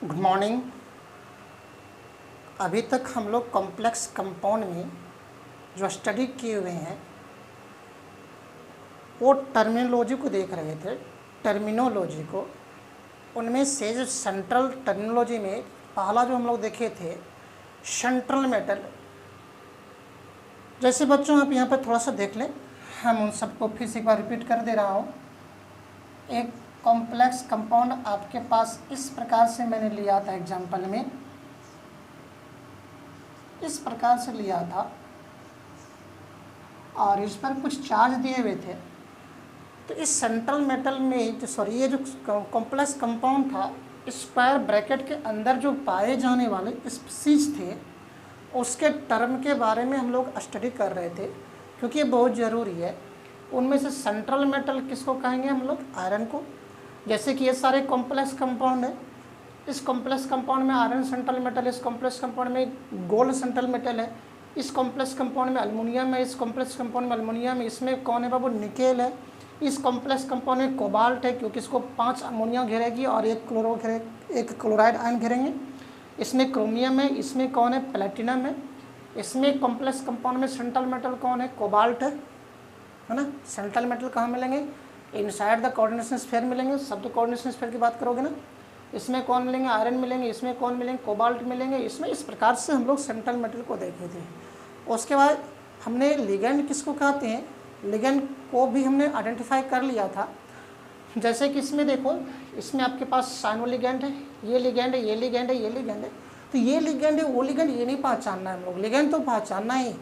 Good morning. अभी तक हम लोग कॉम्प्लेक्स कंपाउंड में जो स्टडी किए हुए हैं वो टर्मिनोलॉजी को देख रहे थे, टर्मिनोलॉजी को। उनमें से जो सेंट्रल टर्मिनोलॉजी में पहला जो हम लोग देखे थे सेंट्रल मेटल। जैसे बच्चों आप यहाँ पर थोड़ा सा देख लें, हम उन सबको फिर से एक बार रिपीट कर दे रहा हूँ। एक कॉम्प्लेक्स कंपाउंड आपके पास इस प्रकार से मैंने लिया था, एग्जाम्पल में इस प्रकार से लिया था और इस पर कुछ चार्ज दिए हुए थे। तो इस सेंट्रल मेटल में जो ये जो कॉम्प्लेक्स कंपाउंड था, स्क्वायर ब्रैकेट के अंदर जो पाए जाने वाले स्पीशीज थे उसके टर्म के बारे में हम लोग स्टडी कर रहे थे, क्योंकि ये बहुत ज़रूरी है। उनमें से सेंट्रल मेटल किसको कहेंगे हम लोग? आयरन को। जैसे कि ये सारे कॉम्प्लेक्स कंपाउंड है, इस कॉम्प्लेक्स कंपाउंड में आयरन सेंट्रल मेटल है, इस कॉम्प्लेक्स कंपाउंड में गोल्ड सेंट्रल मेटल है, इस कॉम्प्लेक्स कंपाउंड में एल्युमिनियम है, इस कॉम्प्लेक्स कंपाउंड में एल्युमिनियम है, इसमें कौन है बाबू? निकेल है। इस कॉम्प्लेक्स कंपाउंड में कोबाल्ट है, क्योंकि इसको 5 अमोनिया घेरेगी और एक क्लोराइड आयन घेरेंगे। इसमें क्रोमियम है, इसमें कौन है? प्लेटिनम है। इसमें कॉम्प्लेक्स कंपाउंड में सेंट्रल मेटल कौन है? कोबाल्ट है ना। सेंट्रल मेटल कहाँ मिलेंगे? इनसाइड द कोऑर्डिनेशन स्फीयर मिलेंगे। सब तो कोऑर्डिनेशन स्फीयर की बात करोगे ना। इसमें कौन मिलेंगे? आयरन मिलेंगे। इसमें कौन मिलेंगे? कोबाल्ट मिलेंगे। इसमें इस प्रकार से हम लोग सेंट्रल मेटल को देखे थे। उसके बाद हमने लिगेंड किसको कहते हैं, लिगेंड को भी हमने आइडेंटिफाई कर लिया था। जैसे कि इसमें देखो, इसमें आपके पास साइनो लिगेंड है, ये लिगेंड है, ये लिगेंड है, ये लिगेंड है। तो ये लिगेंड है, वो लिगेंड, ये नहीं पहचानना है हम लोग। लिगेंड तो पहचानना ही,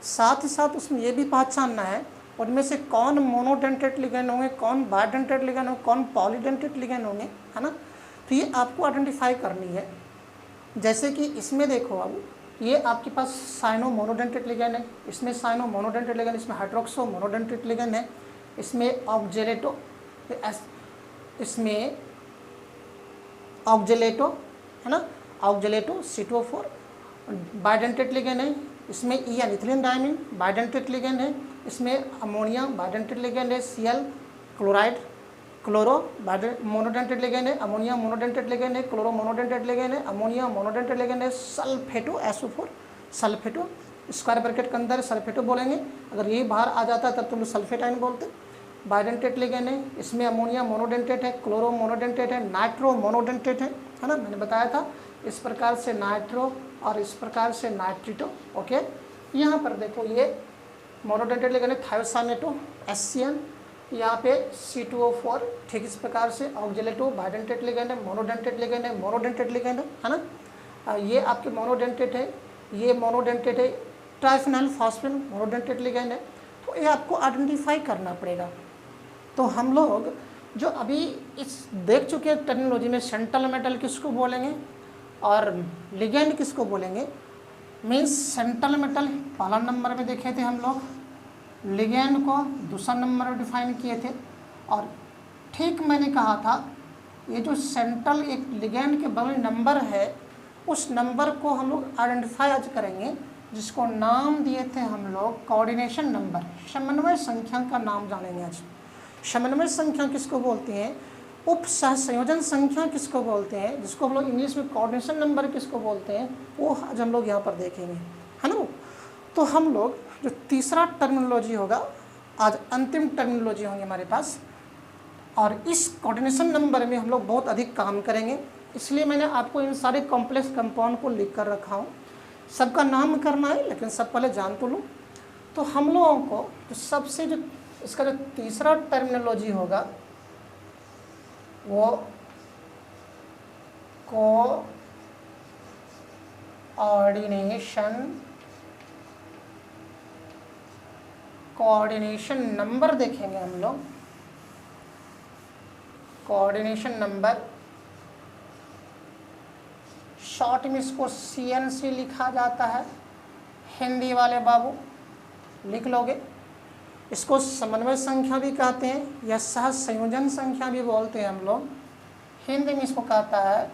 साथ ही साथ उसमें ये भी पहचानना है उनमें से कौन मोनोडेंटेट लिगेंड होंगे, कौन बाइडेंटेट लिगेंड होंगे, कौन पॉलीडेंटेट लिगेंड होंगे, है ना। तो ये आपको आइडेंटिफाई करनी है। जैसे कि इसमें देखो, अब ये आपके पास साइनो मोनोडेंटेट लिगेंड है, इसमें साइनो मोनोडेंटेट लिगेंड, इसमें हाइड्रोक्सो मोनोडेंटेट लिगेंड है, इसमें ऑक्जेलेटो, इसमें ऑक्जेलेटो है ना, ऑक्जेलेटो C2O4 बाइडेंटेट लिगेंड है। इसमें यानी इथिलीन डायमीन बाइडेंटेट लिगेंड है। इसमें अमोनिया बाइडेंटेट लिगेंड है, Cl chloride chloro monodentate ligand है, अमोनिया मोनोडेंटेट लिगेंड है, क्लोरो मोनोडेंटेट लिगेंड है, अमोनिया मोनोडेंटेट लिगेंड है, सल्फेटो SO4 सल्फेटो स्क्वायर ब्रैकेट के अंदर सल्फेटो बोलेंगे। अगर ये बाहर आ जाता है तब तुम सल्फेट आयन बोलते। बाइडेंटेट लिगेंड है, इसमें अमोनिया मोनोडेंटेट है, क्लोरो मोनोडेंटेट है, नाइट्रो मोनोडेंटेट है ना, मैंने बताया था। इस प्रकार से नाइट्रो और इस प्रकार से नाइट्रिटो। ओके, यहाँ पर देखो ये मोनोडेंटेट लिगेंड है, थायोसानेटो SCN, यहाँ पे C2O4। ठीक इस प्रकार से ऑक्जेलेटो बाइडेंटेट लिगेंड है, मोनोडेंटेट लिगेंड है, मोनोडेंटेट लिगेंड है ना। ये आपके मोनोडेंटेट है, ये मोनोडेंटेट है, ट्राइफेनॉल फॉस्फेट मोनोडेंटेट लिगेंड है। तो ये आपको आइडेंटिफाई करना पड़ेगा। तो हम लोग जो अभी इस देख चुके हैं टर्मिनोलॉजी में, सेंट्रल मेटल किसको बोलेंगे और लिगेंड किसको बोलेंगे। मीन्स सेंट्रल मेटल पहला नंबर में देखे थे हम लोग, लिगेंड को दूसरा नंबर में डिफाइन किए थे। और ठीक मैंने कहा था, ये जो सेंट्रल एक लिगेंड के बगल नंबर है, उस नंबर को हम लोग आइडेंटिफाई आज करेंगे, जिसको नाम दिए थे हम लोग कोऑर्डिनेशन नंबर, समन्वय संख्या का नाम जानेंगे आज। समन्वय संख्या किसको बोलते हैं, उप सहसंयोजन संख्या किसको बोलते हैं, जिसको हम लोग इंग्लिश में कोऑर्डिनेशन नंबर किसको बोलते हैं, वो आज हम लोग यहाँ पर देखेंगे, है ना। तो हम लोग जो तीसरा टर्मिनोलॉजी होगा, आज अंतिम टर्मिनोलॉजी होंगे हमारे पास, और इस कोऑर्डिनेशन नंबर में हम लोग बहुत अधिक काम करेंगे। इसलिए मैंने आपको इन सारे कॉम्प्लेक्स कंपाउंड को लिख कर रखा हूँ। सबका नाम करना है, लेकिन सब पहले जान तो लूँ। तो हम लोगों को जो सबसे जो इसका जो तीसरा टर्मिनोलॉजी होगा वो कोऑर्डिनेशन नंबर देखेंगे हम लोग। कोऑर्डिनेशन नंबर, शॉर्ट में इसको CNC लिखा जाता है, हिंदी वाले बाबू लिख लोगे। इसको समन्वय संख्या भी कहते हैं या सह संयोजन संख्या भी बोलते हैं हम लोग। हिंदी में इसको कहता है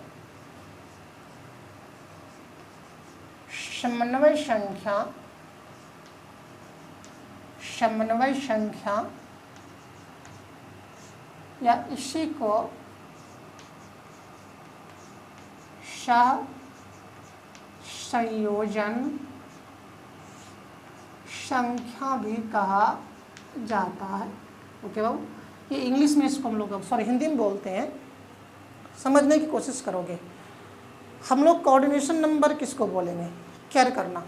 समन्वय संख्या, समन्वय संख्या, या इसी को सहसंयोजन संख्या भी कहा जाता है। ओके बाबू, ये इंग्लिश में इसको हम लोग हिंदी में बोलते हैं, समझने की कोशिश करोगे। हम लोग कोऑर्डिनेशन नंबर किसको बोलेंगे, केयर करना।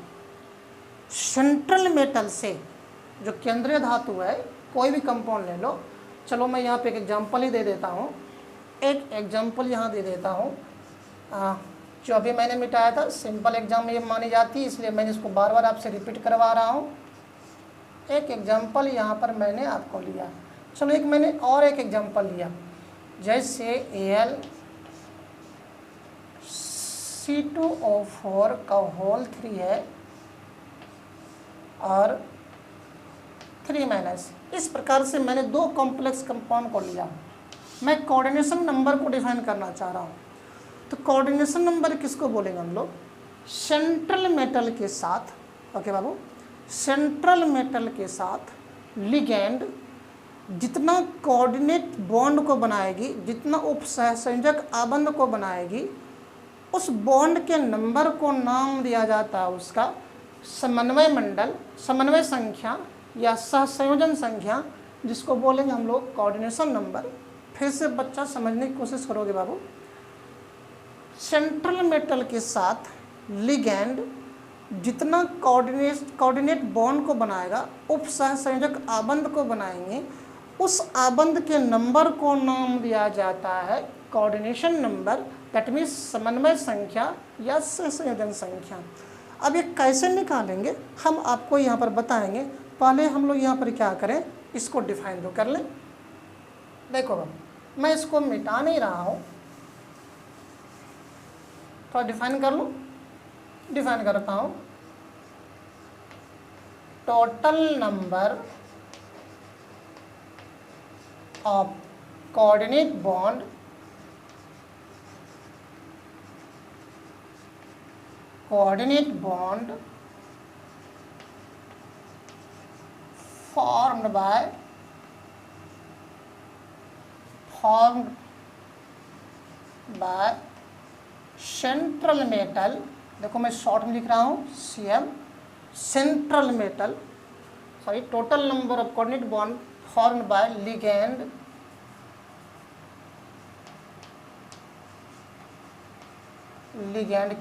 सेंट्रल मेटल से, जो केंद्रीय धातु है, कोई भी कंपाउंड ले लो। चलो मैं यहाँ पे एक एग्जांपल ही दे देता हूँ, एक एग्जांपल यहाँ दे देता हूँ। जो अभी मैंने मिटाया था, सिंपल एग्जाम में ये मानी जाती है, इसलिए मैंने इसको बार बार आपसे रिपीट करवा रहा हूँ। एक एग्जांपल यहाँ पर मैंने आपको लिया। चलो एक मैंने और एक एग्जांपल लिया, जैसे Al(C2O4) का होल 3 है और 3-। इस प्रकार से मैंने दो कॉम्प्लेक्स कंपाउंड को लिया। मैं कोऑर्डिनेशन नंबर को डिफाइन करना चाह रहा हूँ। तो कोऑर्डिनेशन नंबर किसको बोलेंगे हम लोग, सेंट्रल मेटल के साथ। ओके बाबू, सेंट्रल मेटल के साथ लिगेंड जितना कोऑर्डिनेट बॉन्ड को बनाएगी, जितना उपसहसंयोजक आबंध को बनाएगी, उस बॉन्ड के नंबर को नाम दिया जाता है उसका समन्वय मंडल, समन्वय संख्या या सहसंयोजन संख्या, जिसको बोलेंगे हम लोग कोऑर्डिनेशन नंबर। फिर से बच्चा समझने की कोशिश करोगे बाबू। सेंट्रल मेटल के साथ लिगेंड जितना कोऑर्डिनेट बॉन्ड को बनाएगा, उपसहसंयोजक आबंध को बनाएंगे, उस आबंध के नंबर को नाम दिया जाता है कोऑर्डिनेशन नंबर, दैट मीन्स समन्वय संख्या या सहसंयोजन संख्या। अब ये कैसे निकालेंगे हम आपको यहाँ पर बताएंगे। पहले हम लोग यहाँ पर क्या करें, इसको डिफाइन तो कर लें। देखो बाबू, मैं इसको मिटा नहीं रहा हूँ, तो डिफाइन कर लूँ। डिफाइन करता हूँ, total number of coordinate bond formed by central metal. देखो मैं शॉर्ट में लिख रहा हूँ CM, central metal, sorry, total number of coordinate bond formed by ligand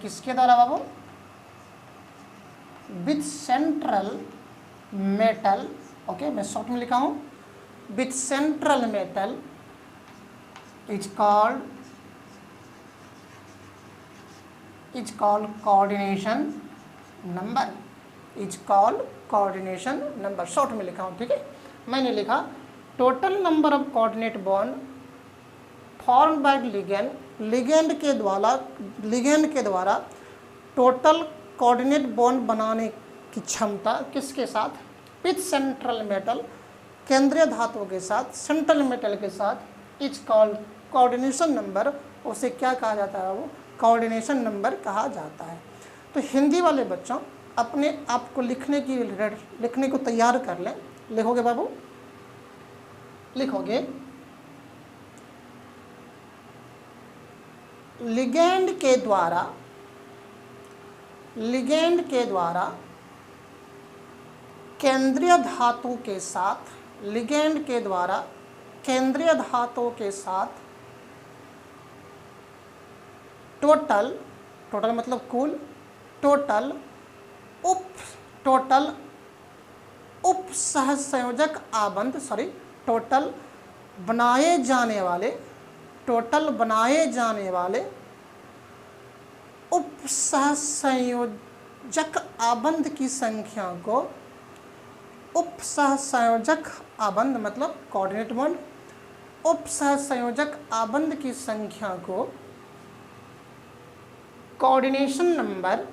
किसके द्वारा बाबू, विथ सेंट्रल मेटल। ओके, मैं शॉर्ट में लिखा हूँ, with central metal is called coordination number. Short में लिखा हूँ, ठीक है। मैंने लिखा total number of coordinate bond formed by ligand के द्वारा टोटल कोऑर्डिनेट बॉन्ड बनाने की क्षमता किसके साथ, विथ सेंट्रल मेटल, केंद्रीय धातु के साथ, सेंट्रल मेटल के साथ, इज कॉल्ड कोऑर्डिनेशन नंबर। उसे क्या कहा जाता है, वो कोऑर्डिनेशन नंबर कहा जाता है। तो हिंदी वाले बच्चों अपने आप को लिखने को तैयार कर लें। लिखोगे बाबू, लिखोगे लिगेंड के द्वारा केंद्रीय धातु के साथ, लिगेंड के द्वारा केंद्रीय धातु के साथ टोटल मतलब कुल, टोटल उपसहसंयोजक आबंध, टोटल बनाए जाने वाले उपसहसंयोजक आबंध की संख्या को, उपसहसंयोजक आबंध मतलब कोऑर्डिनेट बॉन्ड, उपसहसंयोजक आबंध की संख्या को कोऑर्डिनेशन नंबर,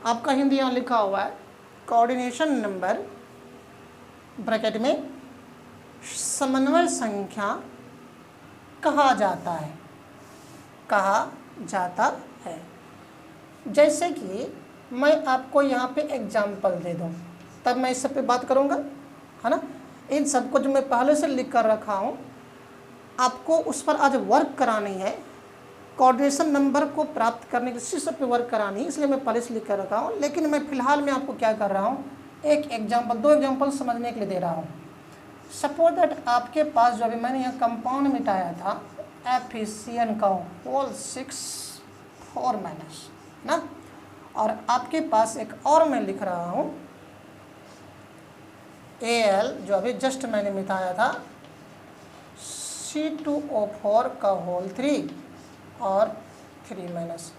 आपका हिंदी यहाँ लिखा हुआ है कोऑर्डिनेशन नंबर ब्रैकेट में समन्वय संख्या कहा जाता है। जैसे कि मैं आपको यहाँ पे एग्जाम्पल दे दूँ, तब मैं इस सब पे बात करूँगा, है ना। इन सबको जो मैं पहले से लिख कर रखा हूँ, आपको उस पर आज वर्क करानी है। कोऑर्डिनेशन नंबर को प्राप्त करने के शीर्ष पे वर्क करानी, इसलिए मैं पहले से लिख कर रखा हूँ। लेकिन मैं फिलहाल में आपको क्या कर रहा हूँ, एक एग्जाम्पल, 2 एग्जाम्पल समझने के लिए दे रहा हूँ। सपोज दैट आपके पास जो अभी मैंने यहाँ कंपाउंड मिटाया था FeCN का होल 6 4 माइनस ना, और आपके पास एक और मैं लिख रहा हूँ Al जो अभी जस्ट मैंने मिटाया था C2O4 का होल 3 और 3 माइनस।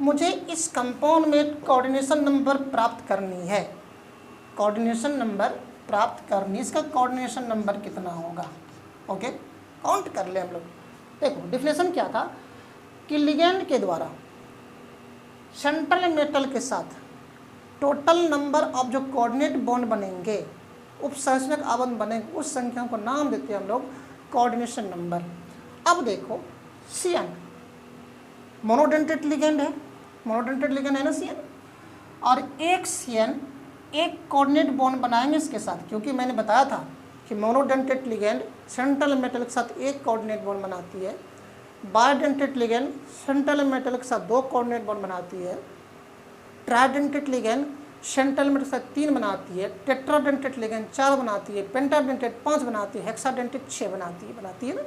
मुझे इस कंपाउंड में कोऑर्डिनेशन नंबर प्राप्त करनी है, कोऑर्डिनेशन नंबर प्राप्त करनी, इसका कोऑर्डिनेशन नंबर कितना होगा। ओके, काउंट कर ले हम लोग। देखो डिफिनेशन क्या था कि लिगेंड के द्वारा सेंट्रल मेटल के साथ टोटल नंबर ऑफ जो कोऑर्डिनेट बॉन्ड बनेंगे, उपसंयोजक आबंध बनेंगे, उस संख्या को नाम देते हैं हम लोग कोऑर्डिनेशन नंबर। अब देखो CN मोनोडेंटेट लिगेंड है, मोनोडेंटेट लिगेंड है ना CN, और एक CN एक कोऑर्डिनेट बॉन्ड बनाएंगे इसके साथ, क्योंकि मैंने बताया था कि मोनोडेंटेट लिगेंड सेंट्रल मेटल के साथ एक कोऑर्डिनेट बॉन्ड बनाती है, बायडेंटेट लिगेंड सेंट्रल मेटल के साथ 2 कोऑर्डिनेट बॉन्ड बनाती है, ट्राइडेंटेट लिगेंड सेंट्रल मेटल के साथ 3 बनाती है, टेट्राडेंटेट लिगेंड 4 बनाती है, पेंटाडेंटेट 5 बनाती है, हेक्साडेंटेट 6 बनाती है ना।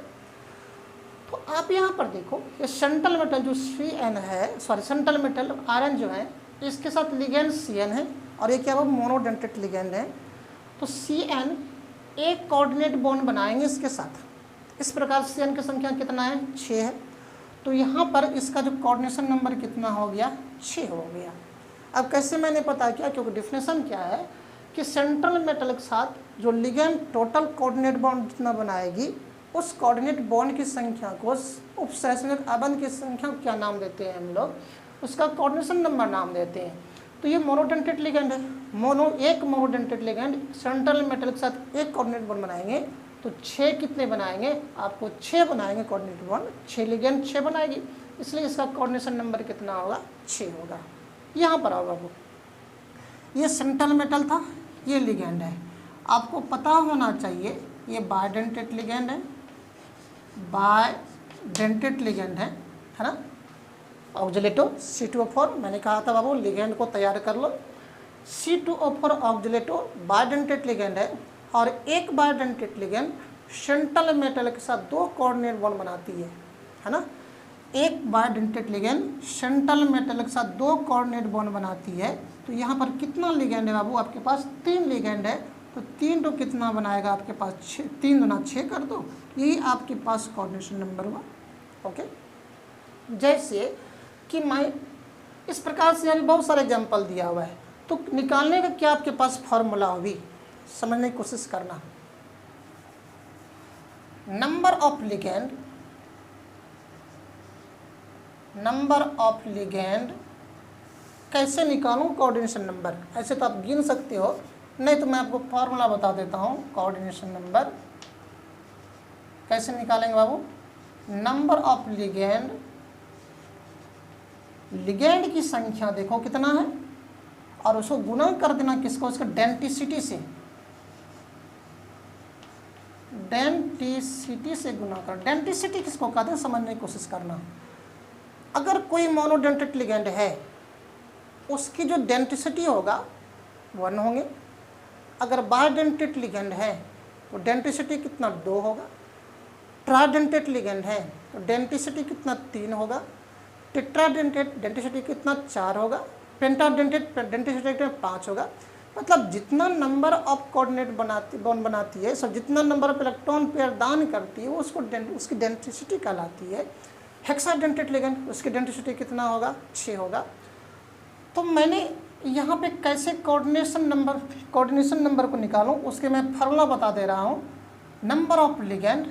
तो आप यहाँ पर देखो ये सेंट्रल मेटल जो CN है, सॉरी सेंट्रल मेटल आयरन जो है, इसके साथ लिगेंड CN है, और ये क्या वो मोनोडेंटेट लिगेंड है। तो CN एक कोऑर्डिनेट बॉन्ड बनाएंगे इसके साथ। इस प्रकार CN की संख्या कितना है, 6 है। तो यहाँ पर इसका जो कोऑर्डिनेशन नंबर कितना हो गया, 6 हो गया। अब कैसे मैंने पता किया, क्योंकि डिफिनेशन क्या है कि सेंट्रल मेटल के साथ जो लिगेंड टोटल कोऑर्डिनेट बॉन्ड जितना बनाएगी, उस कोऑर्डिनेट बॉन्ड की संख्या को, उपसंयोजक आबंध की संख्या को क्या नाम देते हैं हम लोग, उसका कोऑर्डिनेशन नंबर नाम देते हैं। तो ये मोनोडेंटेट लिगेंड है, एक मोनोडेंटेट लिगेंड सेंट्रल मेटल के साथ एक कोऑर्डिनेट बॉन्ड बनाएंगे, तो 6 कितने बनाएंगे, आपको 6 बनाएंगे कोऑर्डिनेट बॉन्ड, 6 लिगेंड 6 बनाएगी, इसलिए इसका कोऑर्डिनेशन नंबर कितना होगा, 6 होगा। यहाँ पर आओ बाबू, ये सेंट्रल मेटल था, ये लिगेंड है, आपको पता होना चाहिए ये बायडेंटेट लिगेंड है, बायडेंटेट लिगेंड है ना। ऑक्जिलेटो C2O4, मैंने कहा था बाबू लिगेंड को तैयार कर लो। C2O4 ऑक्जिलेटो बायडेंटेट लिगेंड है, और एक बायडेंटेट लिगेंड सेंट्रल मेटल के साथ 2 कोऑर्डिनेट बॉन्ड बनाती है ना। एक बायडेंटेट लिगेंड सेंट्रल मेटल के साथ 2 कोऑर्डिनेट बॉन्ड बनाती है। तो यहाँ पर कितना लिगेंड है बाबू, आपके पास 3 लिगेंड है, तो 3 तो कितना बनाएगा आपके पास, 6, 3 गुना 6 कर दो, यही आपके पास कोऑर्डिनेशन नंबर हुआ। ओके, जैसे कि मैं इस प्रकार से अभी बहुत सारे एग्जाम्पल दिया हुआ है, तो निकालने का क्या आपके पास फॉर्मूला होगी, समझने की कोशिश करना। नंबर ऑफ लिगेंड कैसे निकालूं कोऑर्डिनेशन नंबर, ऐसे तो आप गिन सकते हो, नहीं तो मैं आपको फॉर्मूला बता देता हूं। कोऑर्डिनेशन नंबर कैसे निकालेंगे बाबू, नंबर ऑफ लिगेंड की संख्या देखो कितना है, और उसको गुणा कर देना किसको, उसका डेंटिसिटी से, डेंटिसिटी से गुणा कर। डेंटिसिटी किसको कहते हैं, समझने की कोशिश करना। अगर कोई मोनोडेंटेट लिगेंड है, उसकी जो डेंटिसिटी होगा 1 होंगे। अगर बायडेंटेट लिगेंड है तो डेंटिसिटी कितना, 2 होगा। ट्राइडेंटेट लिगेंड है तो डेंटिसिटी कितना, 3 होगा। टेट्राडेंटेट डेंटिसिटी कितना, 4 होगा। पेंटाडेंटेट डेंटिसिटी कितना, 5 होगा। मतलब जितना नंबर ऑफ कोऑर्डिनेट बॉन्ड बनाती है, सब जितना नंबर ऑफ इलेक्ट्रॉन पेयर दान करती है, वो उसकी डेंटिसिटी कहलाती है। हेक्साडेंटेट लिगेंड, उसकी डेंटिसिटी कितना होगा, 6 होगा। तो मैंने यहाँ पे कैसे कोऑर्डिनेशन नंबर को निकालूं, उसके मैं फार्मूला बता दे रहा हूँ। नंबर ऑफ लिगेंड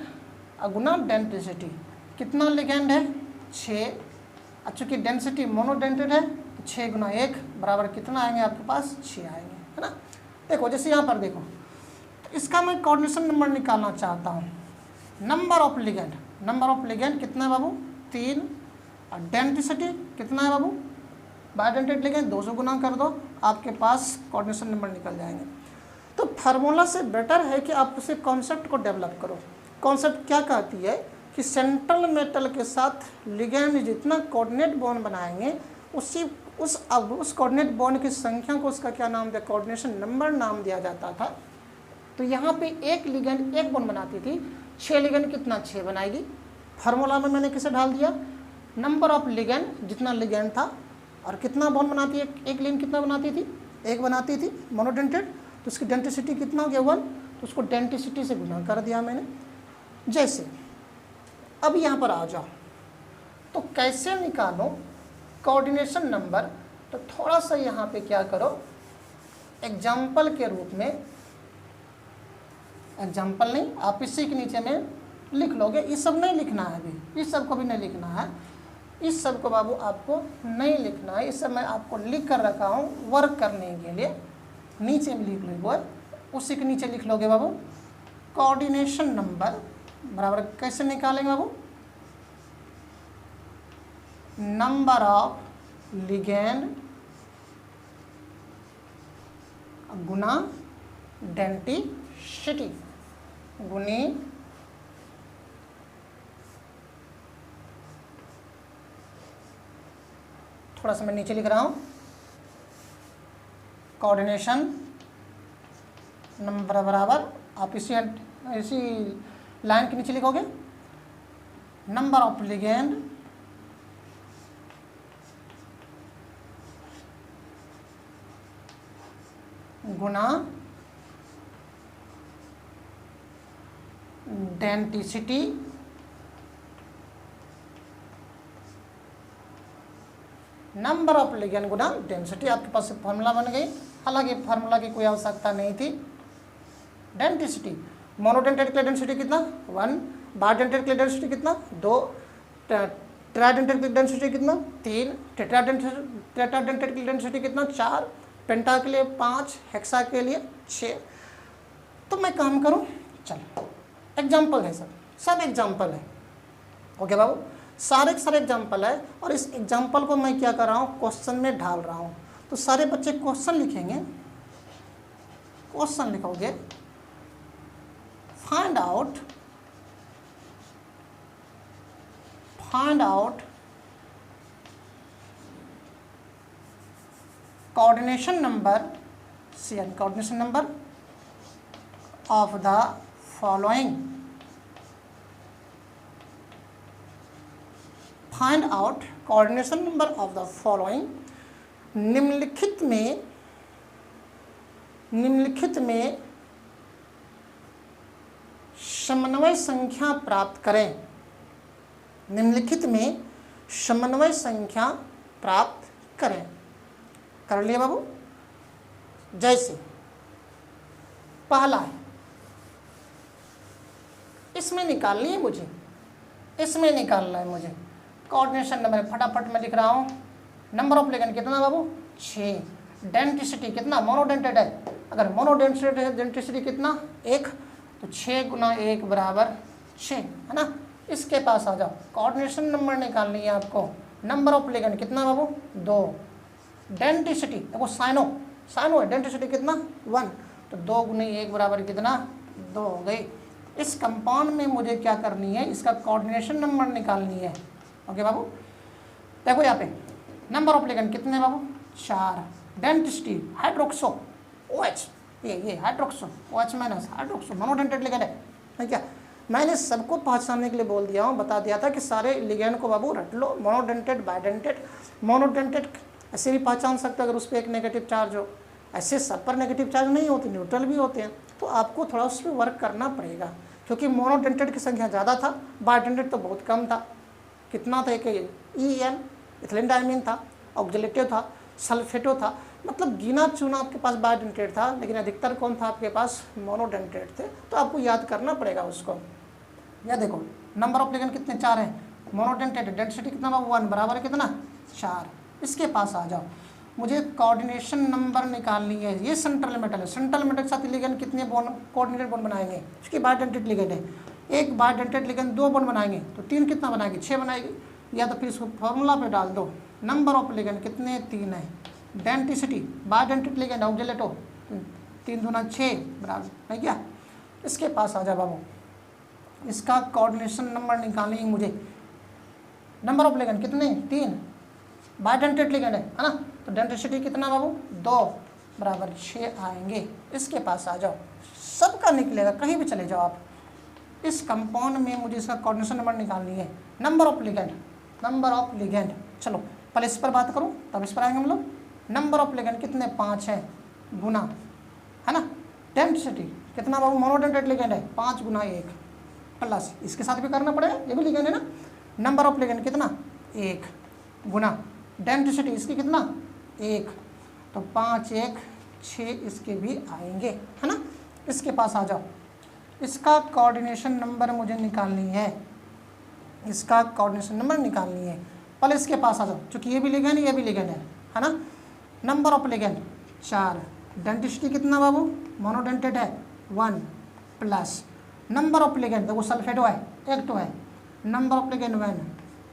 गुना डेंसिटी। कितना लिगेंड है, 6। चूँकि डेंसिटी मोनोडेंटेट है तो 6 गुना 1 बराबर कितना आएंगे आपके पास, 6 आएंगे, है ना। देखो जैसे यहाँ पर देखो, तो इसका मैं कोऑर्डिनेशन नंबर निकालना चाहता हूँ। नंबर ऑफ लिगेंड कितना है बाबू, 3। और डेंसिटी कितना है बाबू, बायडेंटेट लिगेंड 200 गुना कर दो, आपके पास कोऑर्डिनेशन नंबर निकल जाएंगे। तो फार्मूला से बेटर है कि आप उसे कॉन्सेप्ट को डेवलप करो। कॉन्सेप्ट क्या कहती है कि सेंट्रल मेटल के साथ लिगेंड जितना कोऑर्डिनेट बॉन्ड बनाएंगे उस कोऑर्डिनेट बॉन्ड की संख्या को उसका क्या नाम दिया, कोऑर्डिनेशन नंबर नाम दिया जाता था। तो यहाँ पे एक लिगेंड एक बॉन्ड बनाती थी, 6 लिगेंड कितना 6 बनाएगी। फार्मूला में मैंने किसे डाल दिया, नंबर ऑफ लिगेंड जितना लिगेंड था और कितना बॉन्ड बनाती है, एक लिगेंड कितना बनाती थी, एक बनाती थी मोनोडेंटेड, तो उसकी डेंसिटी कितना हो गया 1, तो उसको डेंसिटी से गुना कर दिया मैंने। जैसे अब यहाँ पर आ जाओ, तो कैसे निकालो कोऑर्डिनेशन नंबर, तो थोड़ा सा यहाँ पे क्या करो, एग्जाम्पल के रूप में, एग्जाम्पल नहीं आप इसी के नीचे में लिख लोगे, ये सब नहीं लिखना है अभी, इस सब को भी नहीं लिखना है, इस सब को बाबू आपको नहीं लिखना है, इस सब मैं आपको लिख कर रखा हूँ वर्क करने के लिए, नीचे में लिख लो, उसी के नीचे लिख लोगे बाबू कोऑर्डिनेशन नंबर बराबर कैसे निकालेंगे बाबू, नंबर ऑफ लिगेंड गुना डेंसिटी गुनी थोड़ा सा मैं नीचे लिख रहा हूँ, कोऑर्डिनेशन नंबर बराबर आप इसी लाइन के नीचे लिखोगे, नंबर ऑफ लिगेंड गुना डेंसिटी नंबर ऑफ लिगेंड गुना डेंसिटी। आपके पास फार्मूला बन गई, हालांकि फार्मूला की कोई आवश्यकता नहीं थी। डेंसिटी मोनोडेंटेड के लिए डेंसिटी कितना 1, बाइडेंटेड के लिए डेंसिटी कितना 2, ट्राइडेंटेड के लिए डेंसिटी कितना 3, टेट्राडेंटेड के लिए डेंसिटी कितना 4, पेंटा के लिए 5, हेक्सा के लिए 6। तो मैं काम करूं, चलो एग्जाम्पल है, सब एग्जाम्पल है, ओके बाबू, सारे एग्जाम्पल है, और इस एग्जाम्पल को मैं क्या कर रहा हूँ क्वेश्चन में ढाल रहा हूँ। तो सारे बच्चे क्वेश्चन लिखेंगे, क्वेश्चन लिखोगे, find out coordination number CN coordination number of the following, find out coordination number of the following, निम्नलिखित में समन्वय संख्या प्राप्त करें, निम्नलिखित में समन्वय संख्या प्राप्त करें। कर लिया बाबू। जैसे पहला है, इसमें निकालनी है मुझे, इसमें निकालना है मुझे कोऑर्डिनेशन नंबर, फटाफट मैं लिख रहा हूँ। नंबर ऑफ लिगेंड कितना बाबू 6, डेंसिटी कितना मोनोडेंटेड है, अगर मोनोडेंटेड है डेंसिटी कितना 1, तो 6 गुना 1 बराबर 6 है ना। इसके पास आ जाओ, कोऑर्डिनेशन नंबर निकालनी है आपको, नंबर ऑफ लिगेंड कितना बाबू 2, डेंसिटी देखो साइनो है, डेंसिटी कितना 1, तो 2 गुना 1 बराबर कितना 2 हो गई। इस कंपाउंड में मुझे क्या करनी है, इसका कोऑर्डिनेशन नंबर निकालनी है, ओके बाबू। देखो यहाँ पे नंबर ऑफ लिगेंड कितने बाबू 4, डेंसिटी हाइड्रोक्सो OH, ये hydroxo OH minus hydroxo monodentate ligand है क्या। मैंने सबको पहचानने के लिए बोल दिया हूँ, बता दिया था कि सारे लिगेंड को बाबू रट लो, मोनोडेंटेड बाइडेंटेड। मोनोडेंटेड ऐसे भी पहचान सकते हो अगर उस पर एक नेगेटिव चार्ज हो, ऐसे सब पर नेगेटिव चार्ज नहीं होते, न्यूट्रल भी होते हैं, तो आपको थोड़ा उस पर वर्क करना पड़ेगा, क्योंकि मोनोडेंटेड की संख्या ज़्यादा था, बाइडेंटेड तो बहुत कम था। कितना था, एक EN इथिलीन डायमीन था, ऑक्जेलेटिव था, सल्फेटो था, मतलब गिना चुना आपके पास बाइडेंटेड था, लेकिन अधिकतर कौन था आपके पास मोनोडेंटेड थे, तो आपको याद करना पड़ेगा उसको। या देखो नंबर ऑफ लिगेंड कितने 4 हैं, मोनोडेंटेड, डेंसिटी कितना 1 बराबर कितना 4। इसके पास आ जाओ, मुझे कोऑर्डिनेशन नंबर निकालनी है। ये सेंट्रल मेटल है, सेंट्रल मेटल के साथ लिगेंड कितने बॉन्ड कोऑर्डिनेटेड बॉन्ड बनाएंगे, उसकी बाइडेंटेड लिगेंड है, एक बाइडेंटेड लिगेंड 2 बॉन्ड बनाएंगे, तो 3 कितना बनाएगी 6 बनाएगी। या तो फिर इसको फॉर्मूला पे डाल दो, नंबर ऑफ लिगेंड कितने 3 है, डेंसिटी बाइडेंटेड लिगेंड ऑक्जेलेटो 3 दूना 6 बराबर है क्या। इसके पास आ जा बाबू, इसका कोऑर्डिनेशन नंबर निकालनी है मुझे। नंबर ऑफ लिगेंड कितने, 3, बाइडेंटेट लिगेंड है ना, तो डेंसिटी कितना बाबू, 2 बराबर 6 आएंगे। इसके पास आ जाओ, सबका निकलेगा, कहीं भी चले जाओ आप। इस कंपाउंड में मुझे इसका कोऑर्डिनेशन नंबर निकालनी है, नंबर ऑफ लिगेंड। चलो पहले इस पर बात करूं तब इस पर आएंगे हम लोग। नंबर ऑफ लिगेंड कितने, 5 है, गुना है ना, डेंसिटी कितना बाबू, मोनोडेंटेट लिगेंड है, 5 गुना 1 प्लस इसके साथ भी करना पड़ेगा, ये भी लिगेंड है ना। नंबर ऑफ लिगेंड कितना, 1 गुना डेंसिटी इसकी कितना, 1, तो 5 1 6 इसके भी आएंगे, है ना। इसके पास आ जाओ, इसका कोऑर्डिनेशन नंबर मुझे निकालनी है, इसका कोऑर्डिनेशन नंबर निकालनी है। पहले इसके पास आ जाओ, चूँकि ये भी लिगेंड ये भी लिगेंड है ना। नंबर ऑफ लिगेंड 4, डेंसिटी कितना बाबू, मोनोडेंटेट है 1 प्लस नंबर ऑफ लिगेंड, देखो सल्फेटो है, एक तो है, नंबर ऑफ लिगेंड 1,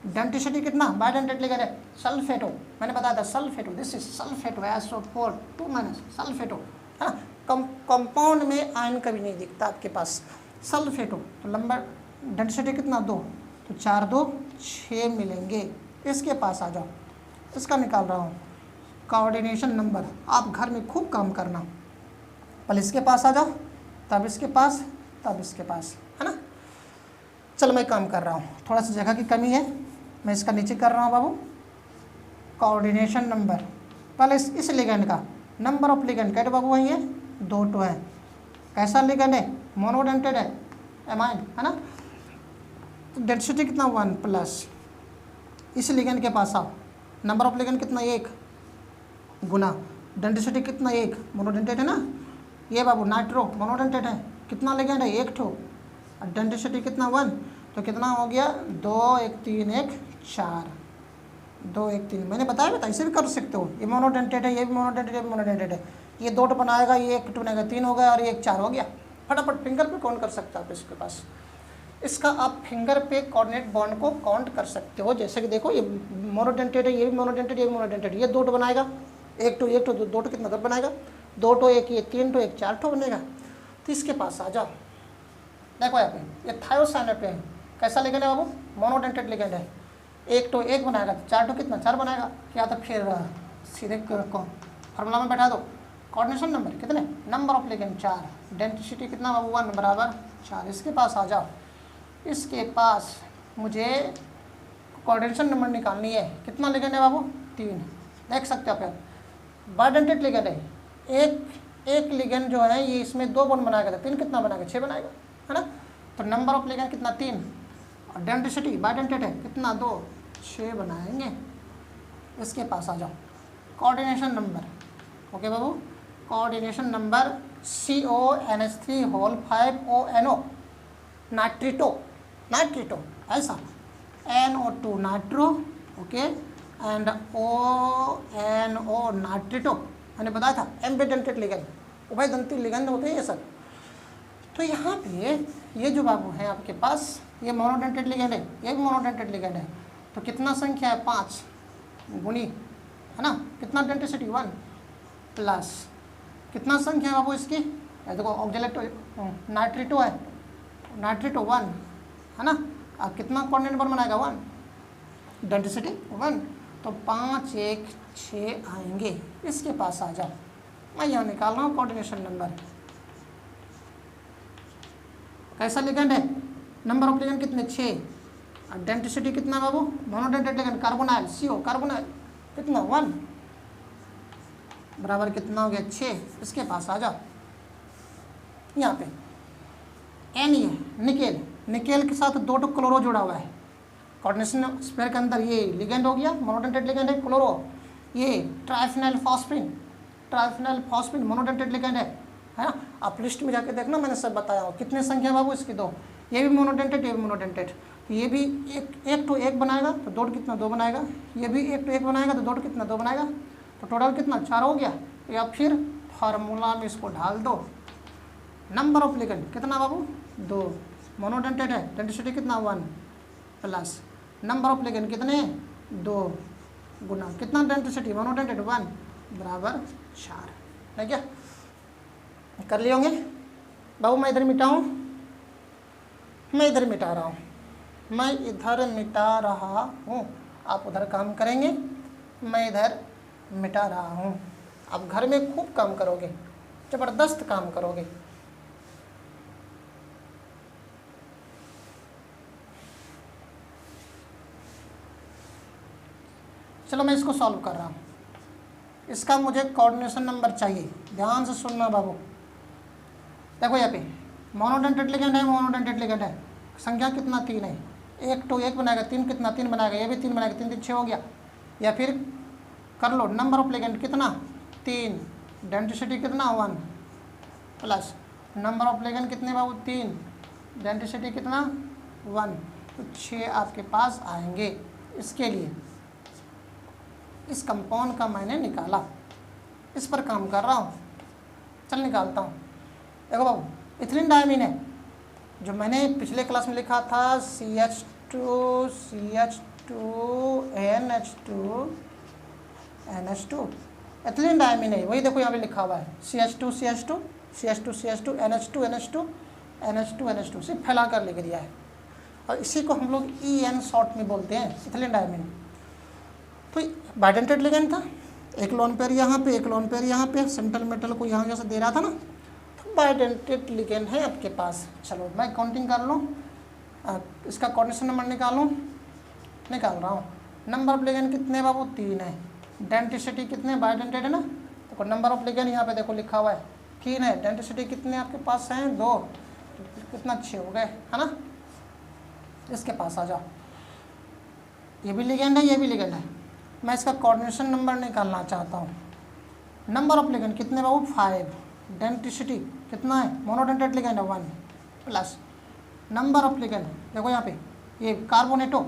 डेंसिटी कितना, बाइडेंटेट लिगेंड है सल्फेटो, मैंने बताया था sulphato, this is sulphato, SO4 2 minus sulphato, है ना। कंपाउंड में आयन कभी नहीं दिखता आपके पास, सल्फेटो, तो नंबर डेंसिटी कितना, 2, तो 4 2 6 मिलेंगे। इसके पास आ जाओ, इसका निकाल रहा हूँ कोऑर्डिनेशन नंबर, आप घर में खूब काम करना, पहले इसके पास आ जाओ, तब इसके पास, तब इसके पास, है ना। चलो मैं काम कर रहा हूँ, थोड़ा सा जगह की कमी है, मैं इसका नीचे कर रहा हूँ बाबू। कोऑर्डिनेशन नंबर, पहले इस लिगेंड का नंबर ऑफ लिगेंड कैसे बाबू वही है, 2 तो है, कैसा लिगेंड है, मोनोडेंटेड है, एमाइन, है ना। डेंसिटी कितना, 1 प्लस इस लिगेंड के पास आओ, नंबर ऑफ लिगेंड कितना, 1 गुना डेंसिटी कितना, 1, मोनोडेंटेड है ना। ये बाबू नाइट्रो मोनोडेंटेड है, कितना लिगेंड है, 1 ठो, डेंसिटी कितना, 1, तो कितना हो गया, 2 1 3 1 4, 2 1 3, मैंने बताया था, इसे भी कर सकते हो, ये मोनोडेंटेड है, ये भी मोनोडेंटेड, ये भी मोनोडेंटेड है, ये 2 बनाएगा, ये 1 बनेगा, 3 हो गया, और ये 1 4 हो गया। फटाफट फिंगर पे काउंट कर सकते हो आप इसके पास, इसका आप फिंगर पे कोऑर्डिनेट बॉन्ड को काउंट कर सकते हो। जैसे कि देखो ये मोनोडेंटेड है, ये भी मोनोडेंटेड, ये भी मोनोडेंटेड, ये 2 बनाएगा, 1 2 1 2 2 कितना, 2 बनाएगा, 2 2 1 ये 3 2 1 4 बनेगा। तो इसके पास आ जाओ, देखो यहाँ पे ये थायोसाइनेट पे है, कैसा लिगेंड है बाबू, मोनोडेंटेड लिगेंड है, 1 तो 1 बनाएगा, 4 तो कितना, 4 बनाएगा, या तो फिर सीधे फार्मूला में बैठा दो, कोऑर्डिनेशन नंबर कितने, नंबर ऑफ लिगेंड 4, डेंसिटी कितना बाबू, 1 बराबर 4। इसके पास आ जाओ, इसके पास मुझे कोऑर्डिनेशन नंबर निकालनी है, कितना लिगेंड है बाबू, 3, देख सकते हो आप, बाइडेंटेड लिगेंड है, एक लिगेंड जो है ये इसमें 2 बॉन्ड बनाएगा, तो 3 कितना बनाएगा, 6 बनाएगा, है ना। तो नंबर ऑफ लिगेंड कितना, 3, और डेंसिटी बाइडेंटेड है कितना, 2 6 बनाएंगे। इसके पास आ जाओ, कोऑर्डिनेशन नंबर, ओके बाबू, कोऑर्डिनेशन नंबर CONH3 5ONO नाइट्रिटो ऐसा, NO2 nitro, okay, and ONO नाइट्रिटो, मैंने बताया था एम्बिडेंटेड लिगेंड, उभयदंती लिगेंड होते हैं ये सब। तो यहाँ पे ये जो बाबू है आपके पास, ये मोनोडेंटेड लिगेंड है, ये भी मोनोडेंटेड लिगेंड है, तो कितना संख्या है, 5 गुनी, है ना, कितना डेंसिटी 1 प्लस कितना संख्या है बाबू इसकी, देखो ऑक्जेलेट नाइट्रिटो है, नाइट्रिटो 1, है ना, अब कितना कोऑर्डिनेट नंबर बनाएगा, 1, डेंसिटी 1, तो 5 1 6 आएंगे। इसके पास आ जाओ, मैं यहाँ निकाल रहा हूँ कोऑर्डिनेशन नंबर, कैसा लिगेंड है, नंबर ऑफ लिगेंड कितने, 6, और डेंसिटी कितना बाबू, monodentate ligand carbonyl, CO carbonyl कितना, 1 बराबर कितना हो गया, 6। इसके पास आ जाओ, यहाँ पे N ये निकेल के साथ 2 क्लोरो जुड़ा हुआ है, कोऑर्डिनेशन स्फीयर के अंदर ये लिगेंड हो गया, मोनोडेंटेड लिगेंड है क्लोरो, ये ट्राइफिनाइल फॉस्फीन मोनोडेंटेड लिगेंड है ना। आप लिस्ट में जाके देखना, मैंने सब बताया हो, कितने संख्या बाबू इसकी, 2, ये भी मोनोडेंटेड, ये भी मोनोडेंटेड, तो ये भी एक तो 1 बनाएगा, तो 2 कितना, 2 बनाएगा, ये भी 1 तो 1 बनाएगा, तो 2 कितना, 2 बनाएगा, तो टोटल कितना, 4 हो गया। या फिर फार्मूला में इसको ढाल दो, नंबर ऑफ लिगेंड कितना बाबू, 2, मोनोडेंटेड है, डेंसिटी कितना, 1 प्लस नंबर ऑफ लिगेंड कितने, 2 गुना कितना, डेंसिटी मोनोडेंटेड 1 बराबर 4, है क्या, कर लिए होंगे बाबू। मैं इधर मिटाऊँ, मैं इधर मिटा रहा हूँ, मैं इधर मिटा रहा हूँ, आप उधर काम करेंगे, मैं इधर मिटा रहा हूँ। आप घर में खूब काम करोगे, ज़बरदस्त काम करोगे। चलो मैं इसको सॉल्व कर रहा हूँ। इसका मुझे कोऑर्डिनेशन नंबर चाहिए, ध्यान से सुनना बाबू। देखो यहाँ पे मोनोडेंटेट लिगेंड है, मोनोडेंटेट लिगेंड है, संख्या कितना 3 है, 1 तो 1 बनाएगा, 3 कितना 3 बनाएगा, ये भी 3 बनाएगा, 3 3 6 हो गया। या फिर कर लो नंबर ऑफ लिगेंड कितना 3, डेंसिटी कितना 1 प्लस नंबर ऑफ लिगेंड कितने बाबू 3, डेंसिटी कितना 1, तो 6 आपके पास आएंगे। इसके लिए इस कंपाउंड का मैंने निकाला, इस पर काम कर रहा हूँ। चल निकालता हूँ। देखो बाबू इथिलीन डायमीन है, जो मैंने पिछले क्लास में लिखा था CH2 NH2 NH2 ethylene diamine है, वही देखो यहाँ पे लिखा हुआ है CH2 CH2 CH2 CH2 NH2 NH2 NH2 NH2 सिर्फ फैला कर लिख दिया है, और इसी को हम लोग EN शॉर्ट में बोलते हैं, इथिलीन डायमीन। तो बाइडेंटेड लिगेंड था, एक लोन पेयर यहाँ पे, एक लोन पेयर यहाँ पे, सेंट्रल मेटल को यहाँ जैसे दे रहा था ना, तो बाइडेंटेड लिगेंड है आपके पास। चलो मैं काउंटिंग कर लूँ, इसका कोऑर्डिनेशन नंबर निकाल रहा हूँ। नंबर ऑफ लिगेंड कितने बाबू 3 है, डेंसिटी कितने, बाइडेंटेड है ना, तो नंबर ऑफ लिगेंड यहाँ पे देखो लिखा हुआ है 3 है, डेंसिटी कितने आपके पास हैं 2, कितना 6 हो गए है ना। इसके पास आ जाओ, ये भी लिगेंड है, ये भी लिगेंड है। मैं इसका कोऑर्डिनेशन नंबर निकालना चाहता हूँ। नंबर ऑफ लिगेंड कितने बाबू 5, डेंसिटी कितना है, मोनोडेंटेड लिगेंड है 1 प्लस नंबर ऑफ लिगेंड देखो यहाँ पे, ये कार्बोनेटो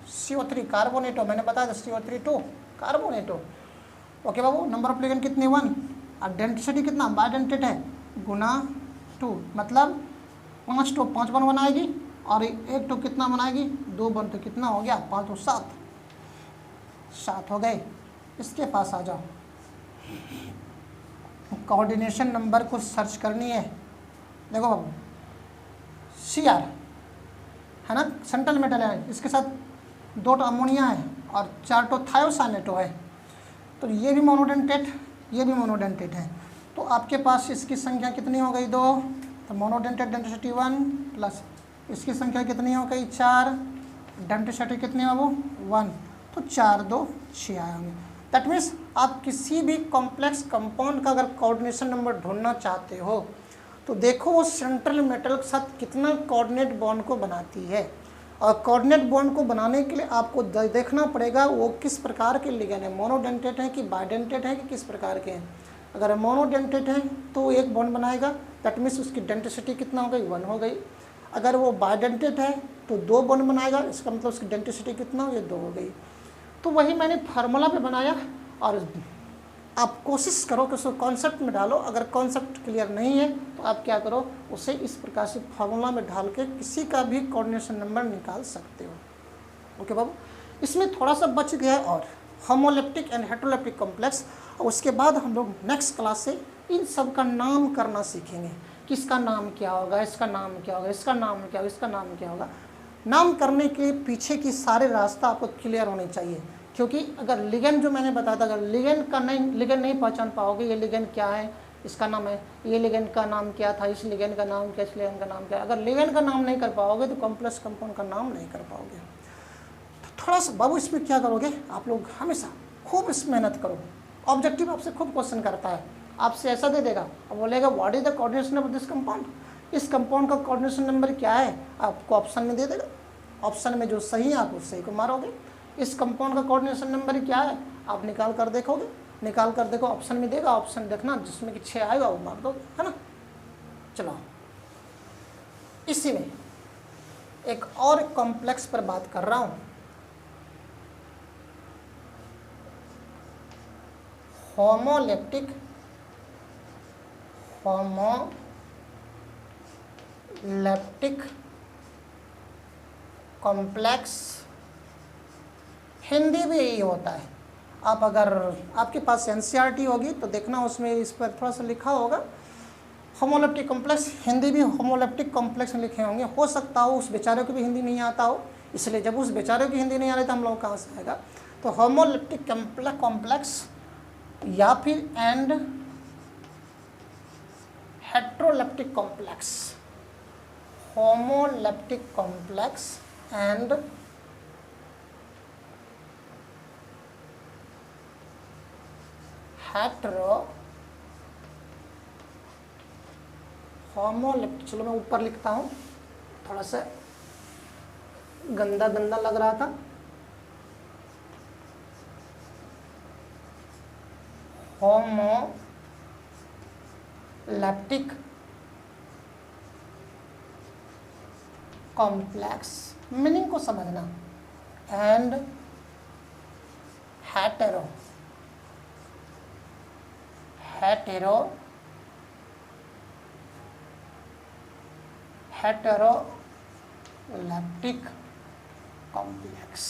CO3 कार्बोनेटो, मैंने बताया था CO3 2 कार्बोनेटो। ओके बाबू, नंबर ऑफ लिगेंड कितने 1, और डेंसिटी कितना बाइडेंटेड है गुना 2, मतलब 5 तो 5 बन बनाएगी, और 1 तो कितना बनाएगी 2 बन, तो कितना हो गया 5 तो 7 हो गए। इसके पास आ जाओ, कोऑर्डिनेशन नंबर को सर्च करनी है। देखो बाबू CR है ना, सेंट्रल मेटल है, इसके साथ 2 अमोनिया है और 4 थायोसानेटो है, तो ये भी मोनोडेंटेट, ये भी मोनोडेंटेट है। तो आपके पास इसकी संख्या कितनी हो गई 2, तो मोनोडेंटेट डेंसिटी 1 प्लस इसकी संख्या कितनी हो गई 4, डेंसिटी कितनी है वो 1, तो 4 2 6 आए होंगे। दैट मीन्स आप किसी भी कॉम्प्लेक्स कंपाउंड का अगर कोऑर्डिनेशन नंबर ढूंढना चाहते हो, तो देखो वो सेंट्रल मेटल के साथ कितना कोऑर्डिनेट बॉन्ड को बनाती है, और कोऑर्डिनेट बॉन्ड को बनाने के लिए आपको देखना पड़ेगा वो किस प्रकार के लिगेंड है, मोनोडेंटेट है कि बाइडेंटेट है कि किस प्रकार के हैं। अगर मोनोडेंटेट है तो एक बॉन्ड बनाएगा, दैट मीन्स उसकी डेंसिटी कितना हो गई 1 हो गई। अगर वो बाइडेंटेट है तो 2 बॉन्ड बनाएगा, इसका मतलब उसकी डेंसिटी कितना हो गई 2 हो गई। तो वही मैंने फार्मूला पे बनाया, और आप कोशिश करो कि उसको कॉन्सेप्ट में डालो। अगर कॉन्सेप्ट क्लियर नहीं है तो आप क्या करो, उसे इस प्रकार से फार्मूला में डाल के किसी का भी कोऑर्डिनेशन नंबर निकाल सकते हो। ओके बाबू, इसमें थोड़ा सा बच गया है और होमोलेप्टिक एंड हेटेरोलेप्टिक कॉम्प्लेक्स, और उसके बाद हम लोग नेक्स्ट क्लास से इन सब का नाम करना सीखेंगे, किसका नाम क्या होगा, इसका नाम क्या होगा, इसका नाम क्या होगा, इसका नाम क्या होगा। नाम करने के पीछे की सारे रास्ता आपको क्लियर होने चाहिए, क्योंकि अगर लिगेंड जो मैंने बताया था, अगर लिगेंड नहीं पहचान पाओगे, ये लिगेंड क्या है, इसका नाम है, ये लिगेंड का नाम क्या था, इस लिगेंड का नाम क्या, इस लिगेंड का नाम क्या, अगर लिगेंड का नाम नहीं कर पाओगे तो कॉम्प्लेक्स कंपाउंड का नाम नहीं कर पाओगे। तो थोड़ा सा बाबू इसमें क्या करोगे आप लोग, हमेशा खूब इस मेहनत करो। ऑब्जेक्टिव आपसे खूब क्वेश्चन करता है, आपसे ऐसा दे देगा और बोलेगा what is the coordination of this compound, इस कंपाउंड का कोऑर्डिनेशन नंबर क्या है, आपको ऑप्शन में दे देगा। ऑप्शन में जो सही है आप उस सही को मारोगे। इस कंपाउंड का कोऑर्डिनेशन नंबर क्या है आप निकाल कर देखोगे, निकाल कर देखो, ऑप्शन में देगा, ऑप्शन देखना जिसमें कि 6 आएगा वो मार दोगे, है ना। चलो इसी में एक और कॉम्प्लेक्स पर बात कर रहा हूँ, होमोलेप्टिक कॉम्प्लेक्स। हिंदी भी यही होता है। आप अगर आपके पास NCERT होगी तो देखना, उसमें इस पर थोड़ा सा लिखा होगा होमोलेप्टिक कॉम्प्लेक्स, हिंदी भी होमोलेप्टिक कॉम्प्लेक्स लिखे होंगे, हो सकता हो उस बेचारे को भी हिंदी नहीं आता हो, इसलिए जब उस बेचारे की हिंदी नहीं आ रही तो हम लोग कहाँ से आएगा। तो होमोलेप्टिक कॉम्प्लेक्स या फिर and heteroleptic complex, homoleptic complex and homoleptic, चलो मैं ऊपर लिखता हूँ, थोड़ा सा गंदा गंदा लग रहा था। होमोलेप्टिक कॉम्प्लेक्स, मीनिंग को समझना, एंड हेटेरोलेप्टिक कॉम्प्लेक्स।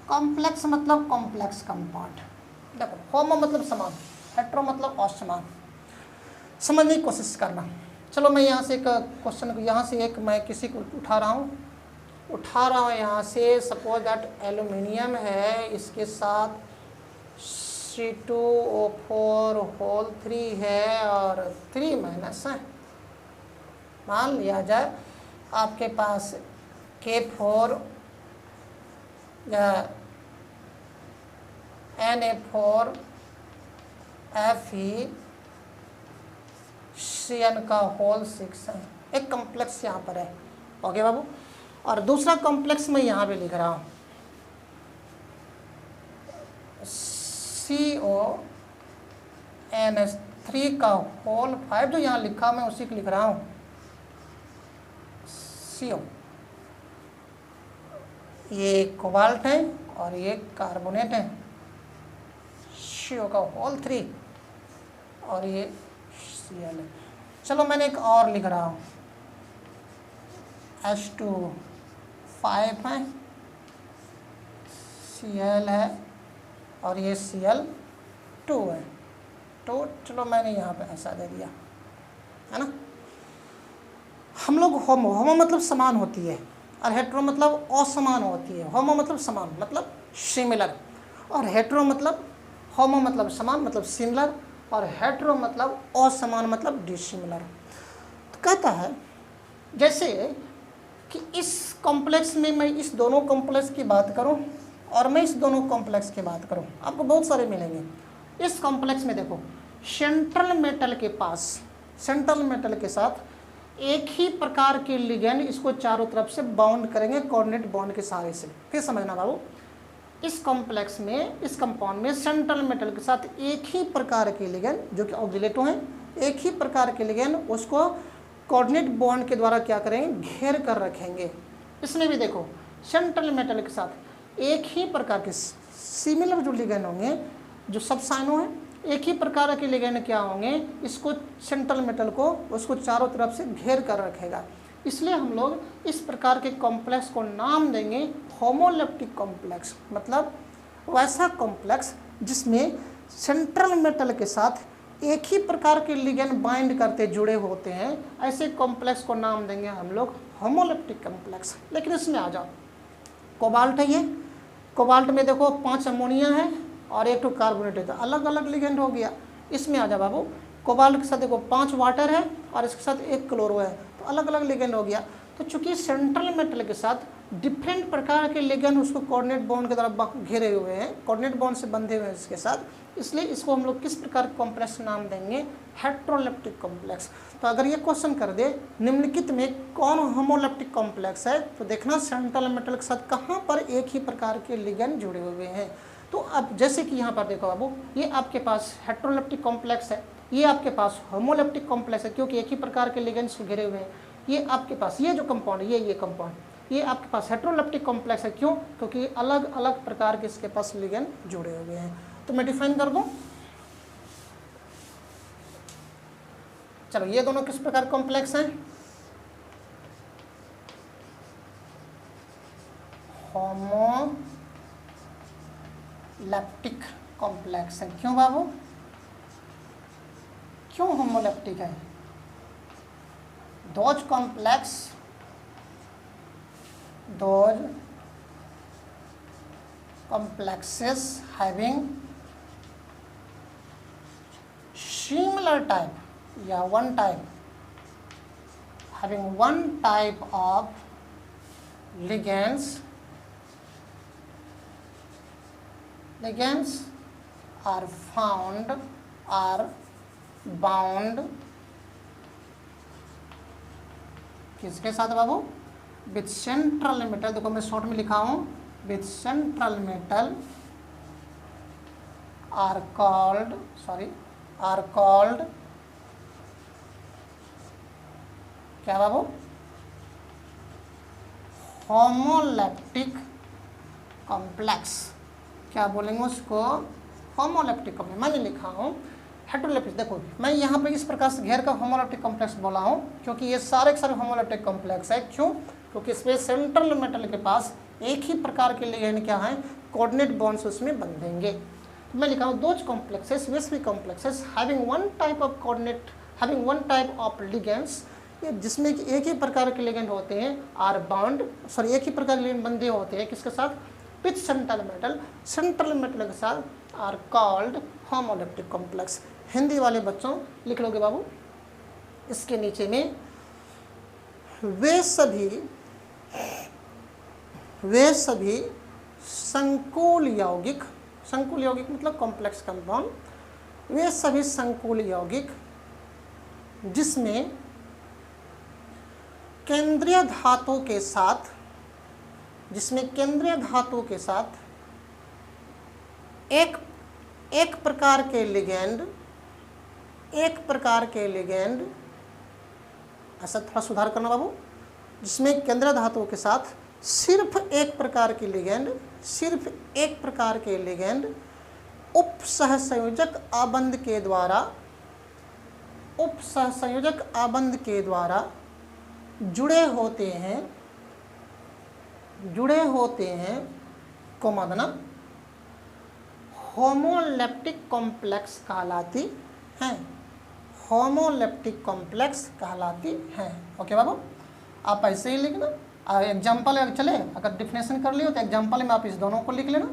कॉम्प्लेक्स मतलब कॉम्प्लेक्स कंपाउंड। देखो, होमो मतलब समान, हेट्रो मतलब असमान, समझने की कोशिश करना। चलो मैं यहाँ से एक क्वेश्चन, यहाँ से एक मैं किसी को उठा रहा हूँ यहाँ से। सपोज दैट एल्यूमिनियम है, इसके साथ C2O4 होल 3 है और 3 माइनस है। मान लिया जाए आपके पास K4 या Na4 FeCN का होल 6 है। एक कॉम्प्लेक्स यहाँ पर है, ओके बाबू। और दूसरा कॉम्प्लेक्स मैं यहाँ पे लिख रहा हूँ, CONS3 का होल 5, जो यहाँ लिखा मैं उसी को लिख रहा हूँ, CO। ये कोबाल्ट है और ये कार्बोनेट है, CO का होल 3 और ये Cl है। चलो मैंने एक और लिख रहा हूँ, H2 5 है, Cl है और ये Cl2 है। तो चलो मैंने यहाँ पे ऐसा दे दिया, है ना। हम लोग होमो मतलब समान होती है और हेट्रो मतलब असमान होती है। होमो मतलब समान मतलब सिमिलर, और हेट्रो मतलब, होमो मतलब समान मतलब सिमिलर, और हेट्रो मतलब असमान मतलब डिसिमिलर। तो कहता है जैसे कि इस कॉम्प्लेक्स में मैं इस दोनों कॉम्प्लेक्स की बात करूं और मैं इस दोनों कॉम्प्लेक्स की बात करूं, आपको बहुत सारे मिलेंगे। इस कॉम्प्लेक्स में देखो, सेंट्रल मेटल के पास, सेंट्रल मेटल के साथ एक ही प्रकार के लिगेंड इसको चारों तरफ से बाउंड करेंगे कोऑर्डिनेट बॉन्ड के सहारे से। फिर समझना बाबू, इस कॉम्प्लेक्स में, इस कंपाउंड में सेंट्रल मेटल के साथ एक ही प्रकार के लिगेंड जो कि ऑक्सीलेटो हैं, एक ही प्रकार के लिगेंड उसको कोऑर्डिनेट बॉन्ड के द्वारा क्या करेंगे, घेर कर रखेंगे। इसमें भी देखो, सेंट्रल मेटल के साथ एक ही प्रकार के सिमिलर जो लिगेंड होंगे, जो सबसाइनो है, एक ही प्रकार के लिगेंड क्या होंगे, इसको सेंट्रल मेटल को उसको चारों तरफ से घेर कर रखेगा। इसलिए हम लोग इस प्रकार के कॉम्प्लेक्स को नाम देंगे होमोलेप्टिक कॉम्प्लेक्स, मतलब वैसा कॉम्प्लेक्स जिसमें सेंट्रल मेटल के साथ एक ही प्रकार के लिगेंड बाइंड करते जुड़े होते हैं, ऐसे कॉम्प्लेक्स को नाम देंगे हम लोग होमोलेप्टिक कॉम्प्लेक्स। लेकिन इसमें आ जाओ, कोबाल्ट है ये, कोबाल्ट में देखो 5 अमोनिया है और 1 कार्बोनेट है, तो अलग अलग लिगेंड हो गया। इसमें आ जाओ बाबू, कोबाल्ट के साथ देखो 5 वाटर है और इसके साथ 1 क्लोरो है, तो अलग अलग लिगेंड हो गया। तो चूंकि सेंट्रल मेटल के साथ डिफरेंट प्रकार के लिगेंड उसको कोऑर्डिनेट बॉन्ड के द्वारा घेरे हुए हैं, कोऑर्डिनेट बॉन्ड से बंधे हुए हैं इसके साथ, इसलिए इसको हम लोग किस प्रकार के कॉम्प्लेक्स नाम देंगे, हेट्रोलेप्टिक कॉम्प्लेक्स। तो अगर ये क्वेश्चन कर दे निम्नलिखित में कौन होमोलेप्टिक कॉम्प्लेक्स है, तो देखना सेंट्रल मेटल के साथ कहाँ पर एक ही प्रकार के लिगेंड जुड़े हुए हैं। तो अब जैसे कि यहाँ पर देखो बाबू, ये आपके पास हेट्रोलेप्टिक कॉम्प्लेक्स है, ये आपके पास होमोलेप्टिक कॉम्प्लेक्स है क्योंकि एक ही प्रकार के लिगेंड्स को घेरे हुए हैं। ये आपके पास ये जो कंपाउंड है, ये कंपाउंड, ये आपके पास हेट्रोलेप्टिक कॉम्प्लेक्स है। क्यों? क्योंकि अलग अलग प्रकार के इसके पास लिगेंड जुड़े हुए हैं। तो मैं डिफाइन कर दूं, चलो ये दोनों किस प्रकार कॉम्प्लेक्स हैं, होमोलेप्टिक कॉम्प्लेक्स है। क्यों बाबू? क्यों होमोलैप्टिक है? Those complexes having similar type या one type of ligands are bound किसके साथ बाबू? With central metal. देखो मैं शॉर्ट में लिखा हूं, with central metal are called क्या बाबू? Homoleptic complex. क्या बोलेंगे उसको? Homoleptic complex. मैंने लिखा हूं हेटेरोलैप्टिक। देखो मैं यहाँ पे इस प्रकार से घेर कर होमोलैप्टिक कॉम्प्लेक्स बोला हूँ क्योंकि ये सारे के सारे होमोलैप्टिक कॉम्प्लेक्स है। क्यों? क्योंकि इसमें सेंट्रल मेटल के पास एक ही प्रकार के लिगेंड क्या है? कोऑर्डिनेट बॉन्ड्स उसमें बंधेंगे। तो मैं लिखा हूँ those complexes Bisfi complexes having one type of coordinate having one type of ligands, जिसमें कि एक ही प्रकार के लिगेंड होते हैं आर बाउंड एक ही प्रकार के लिगेंड बंधे होते हैं किसके साथ? विथ सेंट्रल मेटल के साथ are called homoleptic complex. Hindi वाले बच्चों लिख लोगे बाबू इसके नीचे में, वे सभी संकुल यौगिक मतलब कॉम्प्लेक्स कंपाउंड, वे सभी संकुल यौगिक जिसमें केंद्रीय धातु के साथ एक प्रकार के लिगेंड ऐसा थोड़ा सुधार करना बाबू, जिसमें केंद्रीय धातुओं के साथ सिर्फ एक प्रकार के लिगेंड उपसहसंयोजक आबंध के द्वारा जुड़े होते हैं को मदना होमोलैप्टिक कॉम्प्लेक्स कहलाती हैं। ओके बाबू, आप ऐसे ही लिखना। एग्जाम्पल अगर चले, अगर डिफिनेशन कर लियो तो एग्जाम्पल में आप इस दोनों को लिख लेना।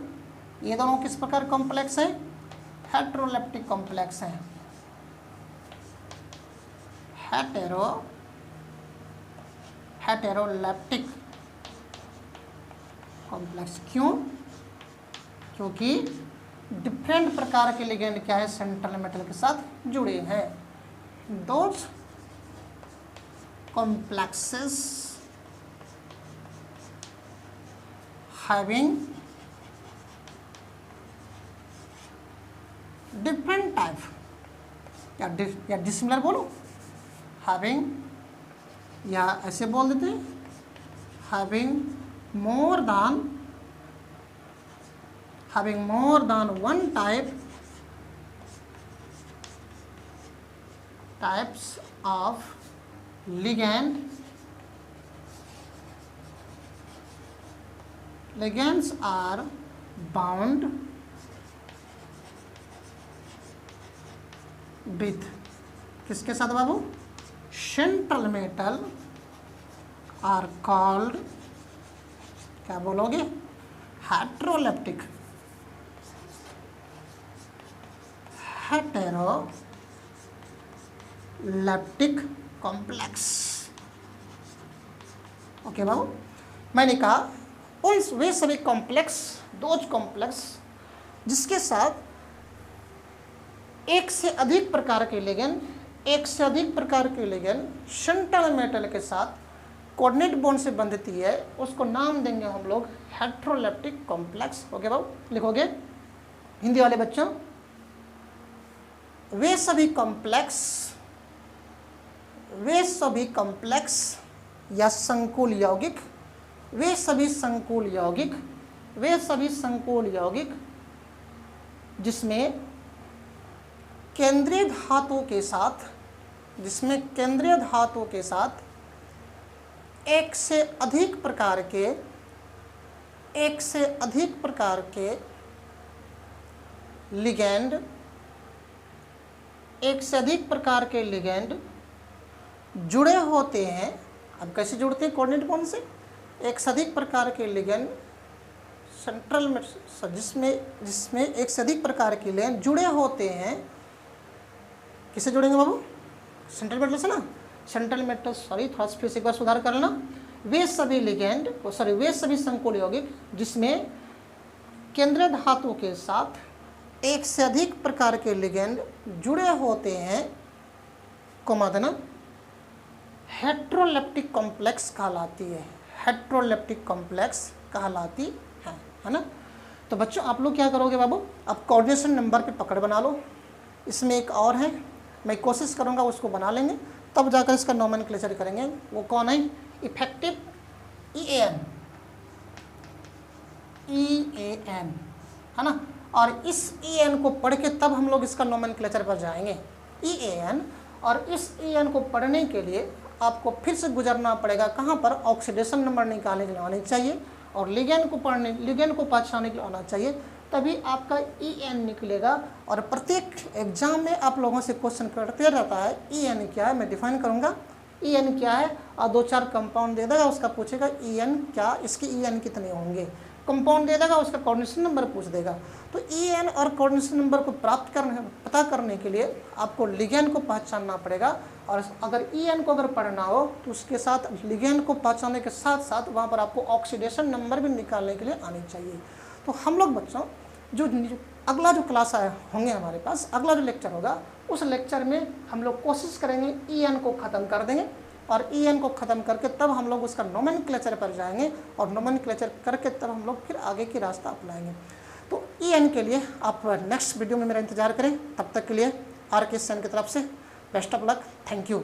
ये दोनों किस प्रकार कॉम्प्लेक्स हैं? हेटेरोलैप्टिक कॉम्प्लेक्स हैं। हेटेरोलैप्टिक कॉम्प्लेक्स क्यों? क्योंकि डिफरेंट प्रकार के लिगेंड क्या है? सेंट्रल मेटल के साथ जुड़े हैं। Those complexes having different type या डिसिमिलर बोलो, having या ऐसे बोल देते हैं having more than one types of ligands are bound with किसके साथ बाबू? सेंट्रल मेटल आर कॉल्ड क्या बोलोगे? हेटेरोलैप्टिक कॉम्प्लेक्स। ओके बाबू, मैंने कहा वे सभी कॉम्प्लेक्स, दोज कॉम्प्लेक्स जिसके साथ एक से अधिक प्रकार के लिगेंड सेंट्रल मेटल के साथ कोऑर्डिनेट बॉन्ड से बंधती है, उसको नाम देंगे हम लोग हेटेरोलैप्टिक कॉम्प्लेक्स। ओके बाबू, लिखोगे हिंदी वाले बच्चों, वे सभी कॉम्प्लेक्स या संकुल यौगिक जिसमें केंद्रीय धातु के साथ एक से अधिक प्रकार के लिगेंड एक से अधिक प्रकार के लिगेंड जुड़े होते हैं। अब कैसे जुड़ते हैं कोऑर्डिनेट बॉन्ड से? एक से अधिक प्रकार के लिगेंड सेंट्रल में जिसमें एक से अधिक प्रकार के लिगेंड जुड़े होते हैं। किससे जुड़ेंगे बाबू? सेंट्रल मेटल से ना। सेंट्रल मेटल थोड़ा सा फिर से एक बार सुधार कर लेना। वे सभी लिगेंड वे सभी संकुल यौगिक जिसमें केंद्रीय धातु के साथ एक से अधिक प्रकार के लिगेंड जुड़े होते हैं कोमा देना हेट्रोलेप्टिक कॉम्प्लेक्स कहलाती है। हेट्रोलेप्टिक कॉम्प्लेक्स कहलाती है ना। तो बच्चों आप लोग क्या करोगे बाबू? अब कोऑर्डिनेशन नंबर पे पकड़ बना लो। इसमें एक और है, मैं कोशिश करूँगा उसको बना लेंगे, तब जाकर इसका नोमेनक्लेचर करेंगे। वो कौन है? इफेक्टिव EAN है ना। और इस EAN को पढ़ के तब हम लोग इसका नोमेनक्लेचर पर जाएंगे। EAN, और इस EAN को पढ़ने के लिए आपको फिर से गुजरना पड़ेगा कहाँ पर? ऑक्सीडेशन नंबर निकालने के लिए आनी चाहिए और लिगेंड को पहचानने के लिए आना चाहिए, तभी आपका EN निकलेगा। और प्रत्येक एग्जाम में आप लोगों से क्वेश्चन करते रहता है EN क्या है, मैं डिफाइन करूँगा EN क्या है, और 2-4 कंपाउंड दे देगा, उसका पूछेगा EN क्या, इसके EN कितने होंगे। कंपाउंड दे देगा, उसका कोऑर्डिनेशन नंबर पूछ देगा। तो EN और कोऑर्डिनेशन नंबर को पता करने के लिए आपको लिगेंड को पहचानना पड़ेगा। और अगर EN को अगर पढ़ना हो तो उसके साथ लिगेंड को पहचानने के साथ साथ वहाँ पर आपको ऑक्सीडेशन नंबर भी निकालने के लिए आनी चाहिए। तो हम लोग बच्चों जो अगला जो क्लास होंगे हमारे पास, अगला जो लेक्चर होगा, उस लेक्चर में हम लोग कोशिश करेंगे EN को ख़त्म कर देंगे, और EN को ख़त्म करके तब हम लोग उसका नोमेनक्लेचर पर जाएंगे, और नोमेनक्लेचर करके तब हम लोग फिर आगे की रास्ता अपनाएंगे। तो EN के लिए आप नेक्स्ट वीडियो में मेरा इंतजार करें। तब तक के लिए RK SEN की तरफ से best of luck. Thank you.